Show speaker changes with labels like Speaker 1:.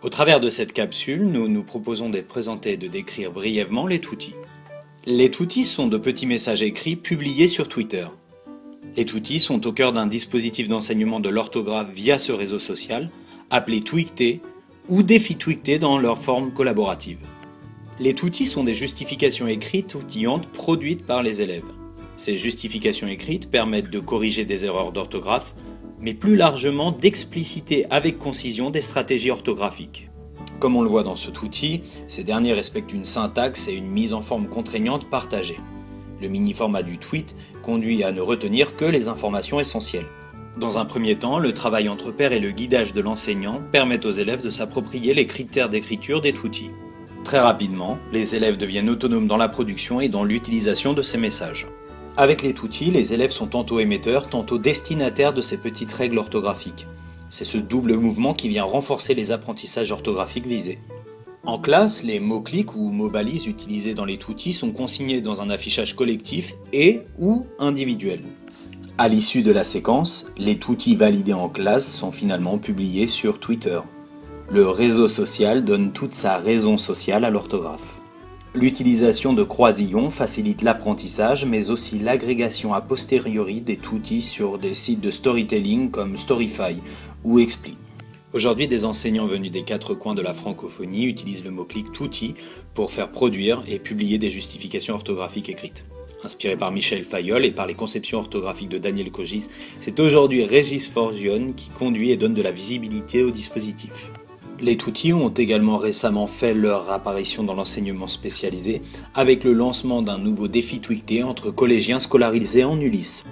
Speaker 1: Au travers de cette capsule, nous nous proposons de présenter et de décrire brièvement les tutti. Les tutti sont de petits messages écrits publiés sur Twitter. Les tutti sont au cœur d'un dispositif d'enseignement de l'orthographe via ce réseau social, appelé Twicté ou Défi Twicté dans leur forme collaborative. Les tutti sont des justifications écrites outillantes produites par les élèves. Ces justifications écrites permettent de corriger des erreurs d'orthographe, mais plus largement d'expliciter avec concision des stratégies orthographiques. Comme on le voit dans ce tutti, ces derniers respectent une syntaxe et une mise en forme contraignante partagée. Le mini-format du tweet conduit à ne retenir que les informations essentielles. Dans un premier temps, le travail entre pairs et le guidage de l'enseignant permettent aux élèves de s'approprier les critères d'écriture des tutti. Très rapidement, les élèves deviennent autonomes dans la production et dans l'utilisation de ces messages. Avec les tutti, les élèves sont tantôt émetteurs, tantôt destinataires de ces petites règles orthographiques. C'est ce double mouvement qui vient renforcer les apprentissages orthographiques visés. En classe, les mots-clics ou mots-balises utilisés dans les tutti sont consignés dans un affichage collectif et ou individuel. À l'issue de la séquence, les tutti validés en classe sont finalement publiés sur Twitter. Le réseau social donne toute sa raison sociale à l'orthographe. L'utilisation de croisillons facilite l'apprentissage, mais aussi l'agrégation a posteriori des tutti sur des sites de storytelling comme Storyfy ou Expli. Aujourd'hui, des enseignants venus des quatre coins de la francophonie utilisent le mot-clic tutti pour faire produire et publier des justifications orthographiques écrites. Inspiré par Michel Fayol et par les conceptions orthographiques de Daniel Cogis, c'est aujourd'hui Régis Forgione qui conduit et donne de la visibilité au dispositif. Les tutti ont également récemment fait leur apparition dans l'enseignement spécialisé avec le lancement d'un nouveau défi Twicté entre collégiens scolarisés en Ulysse.